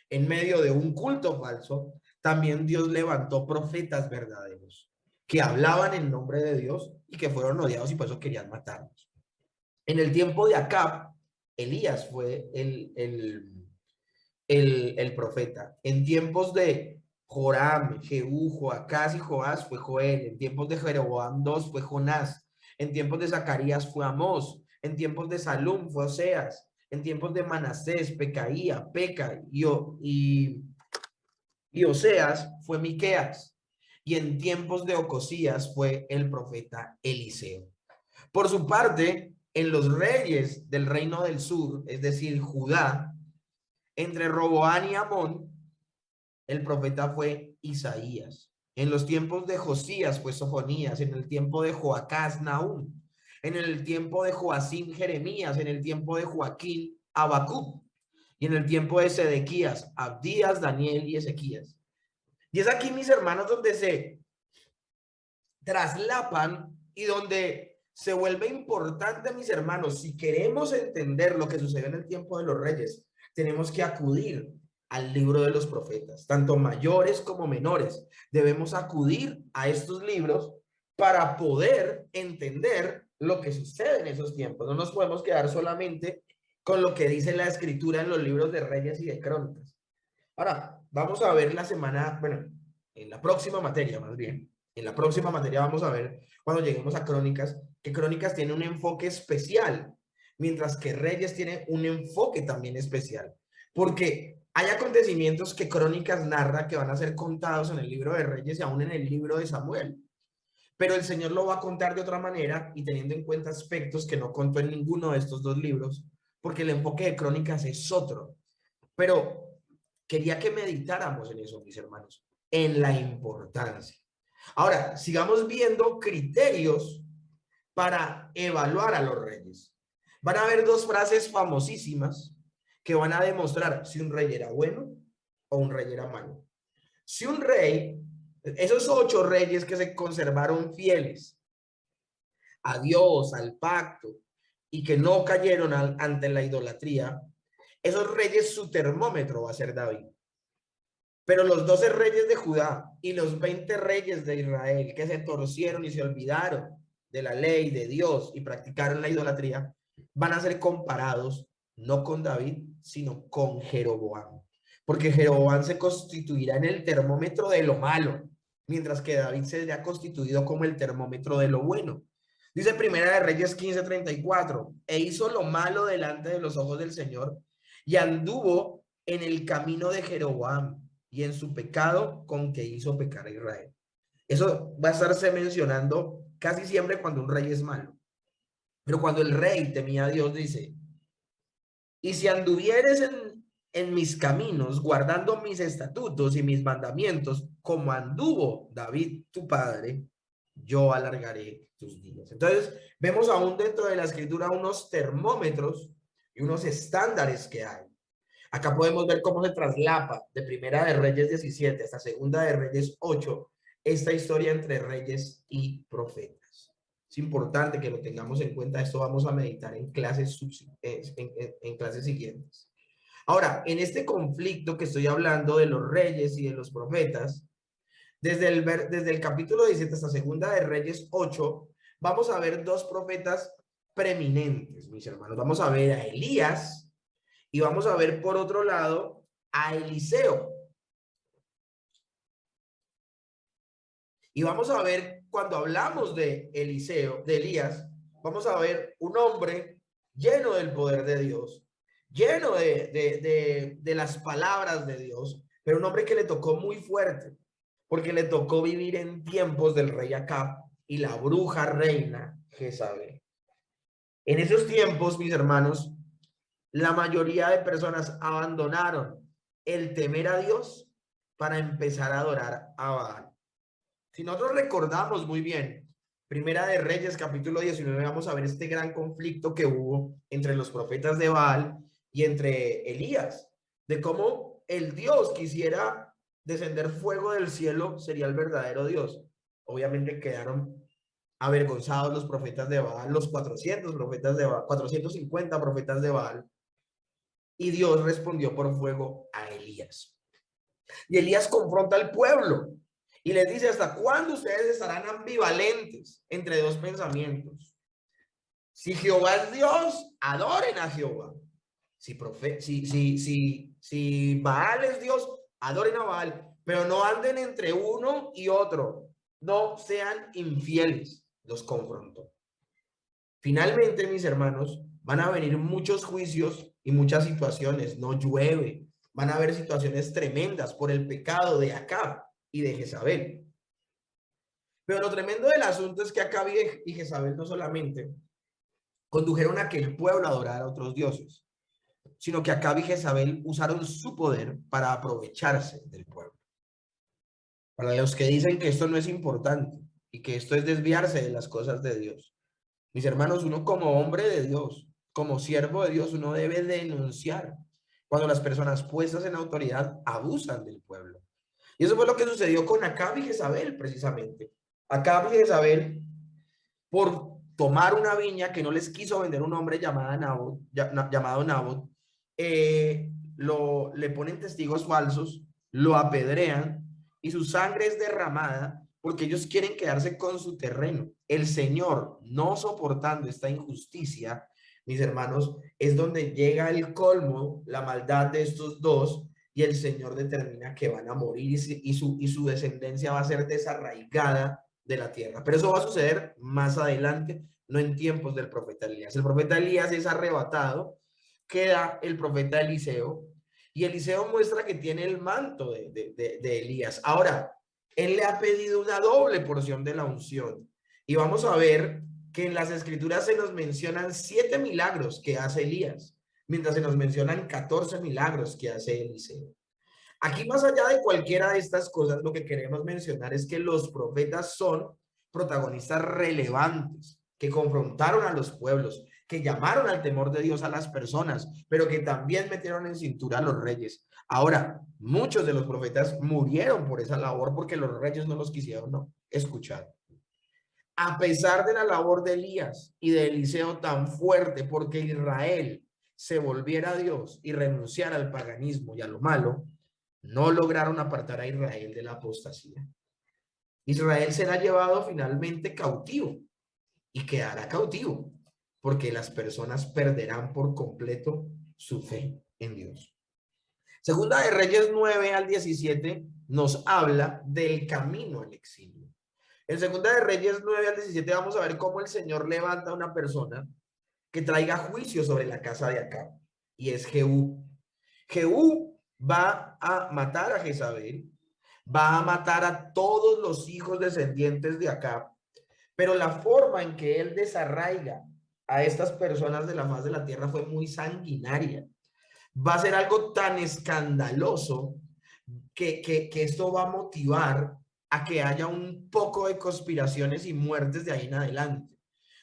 Speaker 1: en medio de un culto falso, también Dios levantó profetas verdaderos que hablaban en nombre de Dios y que fueron odiados y por eso querían matarlos. En el tiempo de Acab, Elías fue el profeta. En tiempos de Joram, Jehú, Joacás y Joás fue Joel. En tiempos de Jeroboam II fue Jonás. En tiempos de Zacarías fue Amós. En tiempos de Salum fue Oseas. En tiempos de Manasés, Pecaía, Peca y Oseas fue Miqueas. Y en tiempos de Ocosías fue el profeta Eliseo. Por su parte, en los reyes del reino del sur, es decir, Judá, entre Roboán y Amón, el profeta fue Isaías. En los tiempos de Josías fue Sofonías. En el tiempo de Joacás, Nahum. En el tiempo de Joacim, Jeremías. En el tiempo de Joaquín, Habacuc. Y en el tiempo de Sedequías, Abdías, Daniel y Ezequías. Y es aquí, mis hermanos, donde se traslapan y donde se vuelve importante, mis hermanos. Si queremos entender lo que sucedió en el tiempo de los reyes, tenemos que acudir al libro de los profetas, tanto mayores como menores. Debemos acudir a estos libros para poder entender lo que sucede en esos tiempos. No nos podemos quedar solamente con lo que dice la escritura en los libros de Reyes y de Crónicas. Ahora, vamos a ver la semana, bueno, en la próxima materia más bien. En la próxima materia vamos a ver, cuando lleguemos a Crónicas, que Crónicas tiene un enfoque especial, mientras que Reyes tiene un enfoque también especial. Porque hay acontecimientos que Crónicas narra que van a ser contados en el libro de Reyes y aún en el libro de Samuel. Pero el Señor lo va a contar de otra manera y teniendo en cuenta aspectos que no contó en ninguno de estos dos libros, porque el enfoque de Crónicas es otro. Pero quería que meditáramos en eso, mis hermanos, en la importancia. Ahora, sigamos viendo criterios para evaluar a los reyes. Van a haber dos frases famosísimas que van a demostrar si un rey era bueno o un rey era malo. Si un rey, esos 8 reyes que se conservaron fieles a Dios, al pacto, y que no cayeron ante la idolatría, esos reyes, su termómetro va a ser David. Pero los 12 reyes de Judá y los 20 reyes de Israel que se torcieron y se olvidaron de la ley de Dios y practicaron la idolatría, van a ser comparados no con David, sino con Jeroboam. Porque Jeroboam se constituirá en el termómetro de lo malo, mientras que David se ha constituido como el termómetro de lo bueno. Dice Primera de Reyes 15:34, e hizo lo malo delante de los ojos del Señor, y anduvo en el camino de Jeroboam y en su pecado con que hizo pecar a Israel. Eso va a estarse mencionando casi siempre cuando un rey es malo. Pero cuando el rey temía a Dios, dice, y si anduvieres en mis caminos, guardando mis estatutos y mis mandamientos, como anduvo David tu padre, yo alargaré tus días. Entonces, vemos aún dentro de la escritura unos termómetros y unos estándares que hay. Acá podemos ver cómo se traslapa de Primera de Reyes 17 hasta Segunda de Reyes 8 esta historia entre reyes y profetas. Es importante que lo tengamos en cuenta. Esto vamos a meditar en clases, en clases siguientes. Ahora, en este conflicto que estoy hablando de los reyes y de los profetas, desde el capítulo 17 hasta Segunda de Reyes 8, vamos a ver dos profetas preeminentes, mis hermanos. Vamos a ver a Elías y vamos a ver por otro lado a Eliseo. Y vamos a ver, cuando hablamos de Eliseo, de Elías, vamos a ver un hombre lleno del poder de Dios, lleno de las palabras de Dios, pero un hombre que le tocó muy fuerte, porque le tocó vivir en tiempos del rey Acab y la bruja reina Jezabel. En esos tiempos, mis hermanos, la mayoría de personas abandonaron el temer a Dios para empezar a adorar a Baal. Si nosotros recordamos muy bien, Primera de Reyes, capítulo 19, vamos a ver este gran conflicto que hubo entre los profetas de Baal y entre Elías, de cómo el Dios quisiera descender fuego del cielo, sería el verdadero Dios. Obviamente quedaron avergonzados los profetas de Baal, los 400 profetas de Baal, 450 profetas de Baal, y Dios respondió por fuego a Elías. Y Elías confronta al pueblo y les dice, ¿hasta cuándo ustedes estarán ambivalentes entre dos pensamientos? Si Jehová es Dios, adoren a Jehová. Si Baal es Dios, adoren a Baal, pero no anden entre uno y otro. No sean infieles. Los confrontó. Finalmente, mis hermanos, van a venir muchos juicios y muchas situaciones. No llueve. Van a haber situaciones tremendas por el pecado de Acab y de Jezabel. Pero lo tremendo del asunto es que Acab y Jezabel no solamente condujeron a que el pueblo adorara a otros dioses, sino que Acab y Jezabel usaron su poder para aprovecharse del pueblo. Para los que dicen que esto no es importante y que esto es desviarse de las cosas de Dios. Mis hermanos, uno como hombre de Dios, como siervo de Dios, uno debe denunciar cuando las personas puestas en autoridad abusan del pueblo. Y eso fue lo que sucedió con Acab y Jezabel, precisamente. Acab y Jezabel, por tomar una viña que no les quiso vender un hombre llamado Nabot, le ponen testigos falsos, lo apedrean y su sangre es derramada porque ellos quieren quedarse con su terreno. El Señor, no soportando esta injusticia, mis hermanos, es donde llega el colmo, la maldad de estos dos, y el Señor determina que van a morir y su descendencia va a ser desarraigada de la tierra. Pero eso va a suceder más adelante, no en tiempos del profeta Elías. El profeta Elías es arrebatado, queda el profeta Eliseo, y Eliseo muestra que tiene el manto de Elías. Ahora, él le ha pedido una doble porción de la unción. Y vamos a ver que en las escrituras se nos mencionan 7 milagros que hace Elías, mientras se nos mencionan 14 milagros que hace Eliseo. Aquí, más allá de cualquiera de estas cosas, lo que queremos mencionar es que los profetas son protagonistas relevantes, que confrontaron a los pueblos, que llamaron al temor de Dios a las personas, pero que también metieron en cintura a los reyes. Ahora, muchos de los profetas murieron por esa labor porque los reyes no los quisieron escuchar. A pesar de la labor de Elías y de Eliseo tan fuerte porque Israel se volviera a Dios y renunciara al paganismo y a lo malo, no lograron apartar a Israel de la apostasía. Israel será llevado finalmente cautivo y quedará cautivo porque las personas perderán por completo su fe en Dios. Segunda de Reyes 9 al 17 nos habla del camino al exilio. En Segunda de Reyes 9 al 17 vamos a ver cómo el Señor levanta a una persona que traiga juicio sobre la casa de Acab, y es Jehú. Jehú va a matar a Jezabel, va a matar a todos los hijos descendientes de Acab, pero la forma en que él desarraiga a estas personas de la faz de la tierra fue muy sanguinaria. Va a ser algo tan escandaloso que esto va a motivar a que haya un poco de conspiraciones y muertes de ahí en adelante.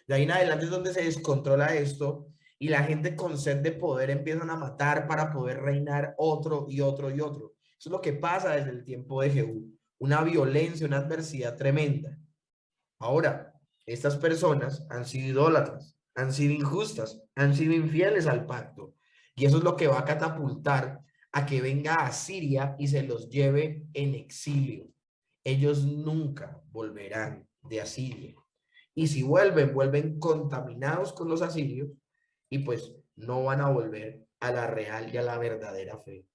Speaker 1: De ahí en adelante es donde se descontrola esto y la gente con sed de poder empiezan a matar para poder reinar otro y otro y otro. Eso es lo que pasa desde el tiempo de Jehú. Una violencia, una adversidad tremenda. Ahora, estas personas han sido idólatras, han sido injustas, han sido infieles al pacto. Y eso es lo que va a catapultar a que venga a Siria y se los lleve en exilio. Ellos nunca volverán de Asiria. Y si vuelven, vuelven contaminados con los asirios y pues no van a volver a la real y a la verdadera fe.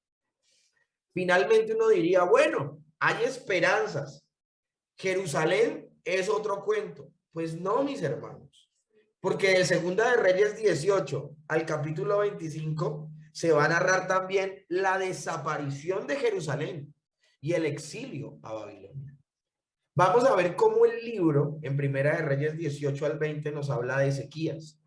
Speaker 1: Finalmente uno diría, bueno, hay esperanzas. Jerusalén es otro cuento. Pues no, mis hermanos, porque de Segunda de Reyes 18 al capítulo 25 se va a narrar también la desaparición de Jerusalén y el exilio a Babilonia. Vamos a ver cómo el libro en Primera de Reyes 18 al 20 nos habla de Ezequías.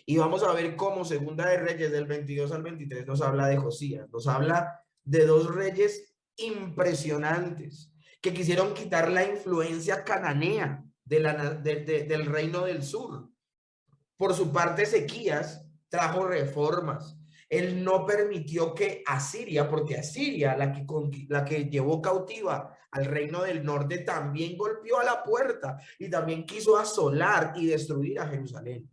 Speaker 1: Y vamos a ver cómo Segunda de Reyes del 22 al 23 nos habla de Josías. Nos habla de dos reyes impresionantes que quisieron quitar la influencia cananea del reino del sur. Por su parte, Ezequías trajo reformas. Él no permitió que Asiria, porque Asiria, la que llevó cautiva al reino del norte, también golpeó a la puerta y también quiso asolar y destruir a Jerusalén.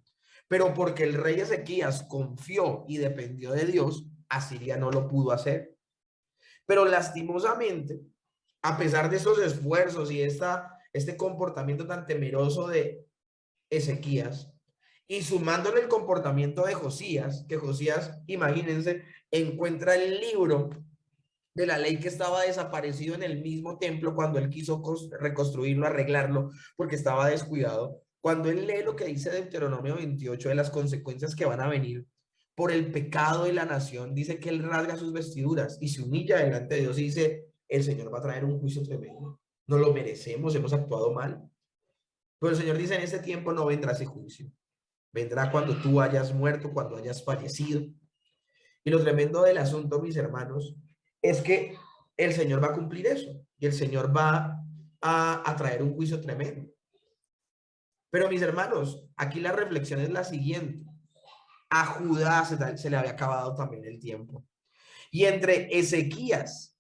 Speaker 1: Pero porque el rey Ezequías confió y dependió de Dios, Asiria no lo pudo hacer. Pero lastimosamente, a pesar de esos esfuerzos y este comportamiento tan temeroso de Ezequías, y sumándole el comportamiento de Josías, que Josías, imagínense, encuentra el libro de la ley que estaba desaparecido en el mismo templo cuando él quiso reconstruirlo, arreglarlo, porque estaba descuidado. Cuando él lee lo que dice Deuteronomio 28 de las consecuencias que van a venir por el pecado de la nación, dice que él rasga sus vestiduras y se humilla delante de Dios y dice, el Señor va a traer un juicio tremendo. No lo merecemos, hemos actuado mal. Pero el Señor dice, en ese tiempo no vendrá ese juicio. Vendrá cuando tú hayas muerto, cuando hayas fallecido. Y lo tremendo del asunto, mis hermanos, es que el Señor va a cumplir eso. Y el Señor va a traer un juicio tremendo. Pero mis hermanos, aquí la reflexión es la siguiente. A Judá se le había acabado también el tiempo. Y entre Ezequías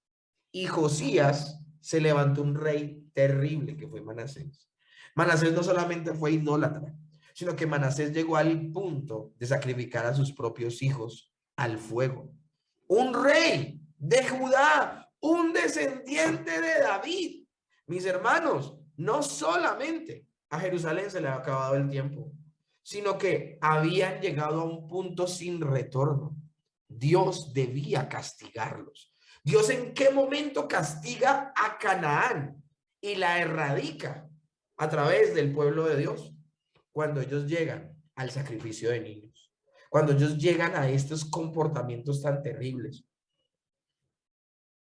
Speaker 1: y Josías se levantó un rey terrible que fue Manasés. Manasés no solamente fue idólatra, sino que Manasés llegó al punto de sacrificar a sus propios hijos al fuego. Un rey de Judá, un descendiente de David. Mis hermanos, no solamente a Jerusalén se le ha acabado el tiempo, sino que habían llegado a un punto sin retorno. Dios debía castigarlos. Dios en qué momento castiga a Canaán y la erradica a través del pueblo de Dios, cuando ellos llegan al sacrificio de niños, cuando ellos llegan a estos comportamientos tan terribles.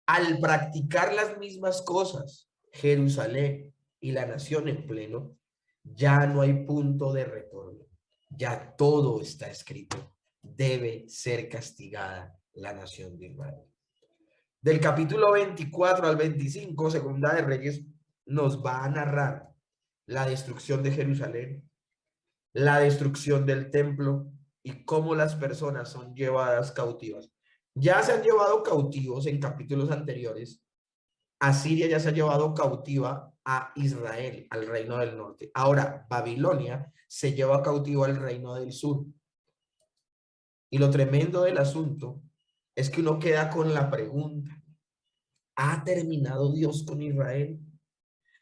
Speaker 1: Al practicar las mismas cosas, Jerusalén y la nación en pleno, ya no hay punto de retorno, ya todo está escrito. Debe ser castigada la nación de Israel. Del capítulo 24 al 25, Segunda de Reyes nos va a narrar la destrucción de Jerusalén, la destrucción del templo y cómo las personas son llevadas cautivas. Ya se han llevado cautivos en capítulos anteriores. Asiria ya se ha llevado cautiva a Israel, al reino del norte. Ahora, Babilonia se lleva cautivo al reino del sur. Y lo tremendo del asunto es que uno queda con la pregunta, ¿ha terminado Dios con Israel?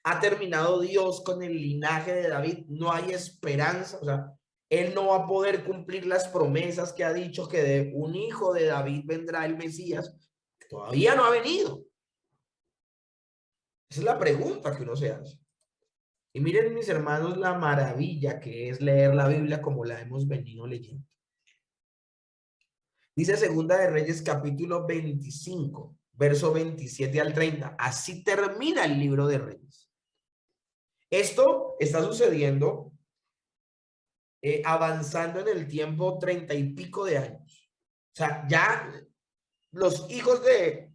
Speaker 1: ¿Ha terminado Dios con el linaje de David? No hay esperanza, o sea, él no va a poder cumplir las promesas que ha dicho que de un hijo de David vendrá el Mesías. Todavía no ha venido. Esa es la pregunta que uno se hace. Y miren, mis hermanos, la maravilla que es leer la Biblia como la hemos venido leyendo. Dice Segunda de Reyes capítulo 25, verso 27 al 30. Así termina el libro de Reyes. Esto está sucediendo avanzando en el tiempo 30 y pico de años. O sea, ya los hijos de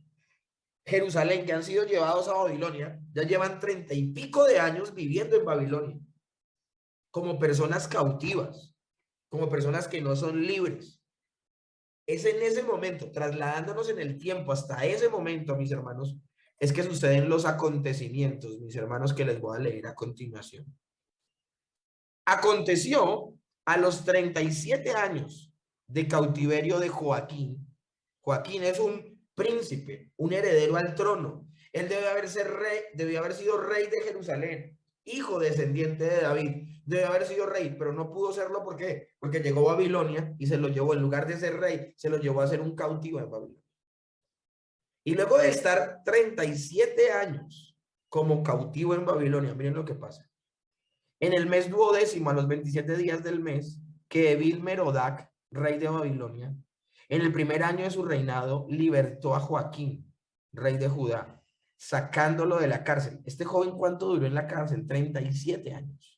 Speaker 1: Jerusalén que han sido llevados a Babilonia ya llevan 30 y pico de años viviendo en Babilonia como personas cautivas, como personas que no son libres. Es en ese momento, trasladándonos en el tiempo hasta ese momento, mis hermanos, es que suceden los acontecimientos, mis hermanos, que les voy a leer a continuación. Aconteció a los 37 años de cautiverio de Joaquín. Joaquín es un príncipe, un heredero al trono. Él debe haber sido rey de Jerusalén, hijo descendiente de David. Debe haber sido rey, pero no pudo serlo. ¿Por qué? Porque llegó a Babilonia y se lo llevó, en lugar de ser rey, se lo llevó a ser un cautivo en Babilonia. Y luego de estar 37 años como cautivo en Babilonia, miren lo que pasa. En el mes 12º, a los 27 días del mes, que Evil-Merodach, rey de Babilonia, en el primer año de su reinado, libertó a Joaquín, rey de Judá, sacándolo de la cárcel. Este joven, ¿cuánto duró en la cárcel? 37 años.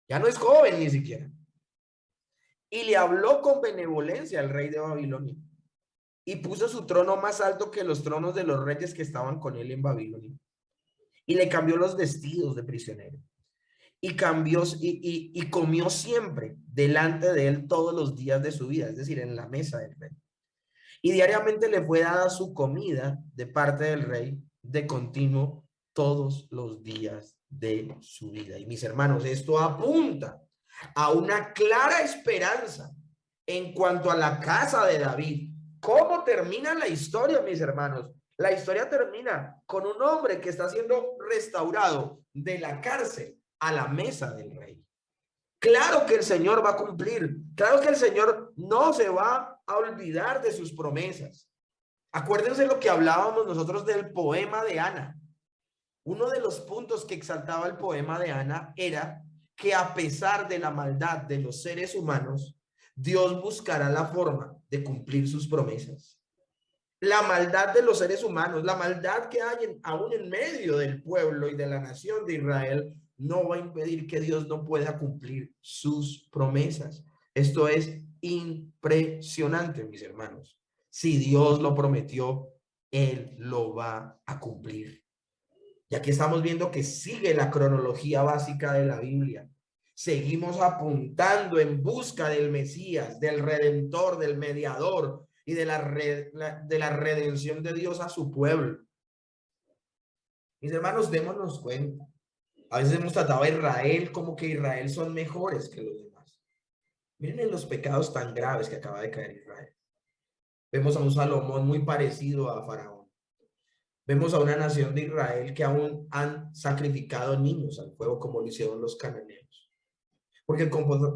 Speaker 1: Ya no es joven ni siquiera. Y le habló con benevolencia al rey de Babilonia y puso su trono más alto que los tronos de los reyes que estaban con él en Babilonia. Y le cambió los vestidos de prisionero. Y cambió y comió siempre delante de él todos los días de su vida, es decir, en la mesa del rey. Y diariamente le fue dada su comida de parte del rey de continuo todos los días de su vida. Y mis hermanos, esto apunta a una clara esperanza en cuanto a la casa de David. ¿Cómo termina la historia, mis hermanos? La historia termina con un hombre que está siendo restaurado de la cárcel a la mesa del rey. Claro que el Señor va a cumplir. Claro que el Señor no se va a olvidar de sus promesas. Acuérdense lo que hablábamos nosotros del poema de Ana. Uno de los puntos que exaltaba el poema de Ana era que a pesar de la maldad de los seres humanos, Dios buscará la forma de cumplir sus promesas. La maldad de los seres humanos, la maldad que hay aún en medio del pueblo y de la nación de Israel, no va a impedir que Dios no pueda cumplir sus promesas. Esto es impresionante, mis hermanos. Si Dios lo prometió, Él lo va a cumplir. Y aquí estamos viendo que sigue la cronología básica de la Biblia. Seguimos apuntando en busca del Mesías, del Redentor, del Mediador y de la redención de Dios a su pueblo. Mis hermanos, démonos cuenta. A veces hemos tratado a Israel como que Israel son mejores que los demás. Miren los pecados tan graves que acaba de caer Israel. Vemos a un Salomón muy parecido a Faraón. Vemos a una nación de Israel que aún han sacrificado niños al fuego como lo hicieron los cananeos. Porque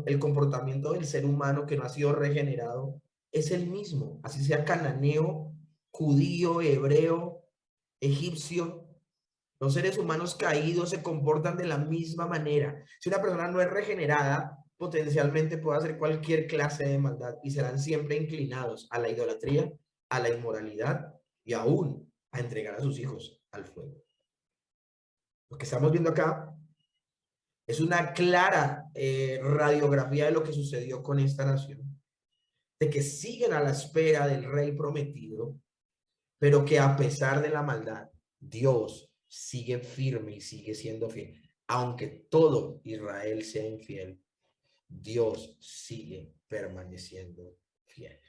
Speaker 1: el comportamiento del ser humano que no ha sido regenerado es el mismo. Así sea cananeo, judío, hebreo, egipcio. Los seres humanos caídos se comportan de la misma manera. Si una persona no es regenerada, potencialmente puede hacer cualquier clase de maldad y serán siempre inclinados a la idolatría, a la inmoralidad y aún a entregar a sus hijos al fuego. Lo que estamos viendo acá es una clara radiografía de lo que sucedió con esta nación, de que siguen a la espera del rey prometido, pero que a pesar de la maldad, Dios sigue firme y sigue siendo fiel. Aunque todo Israel sea infiel, Dios sigue permaneciendo fiel.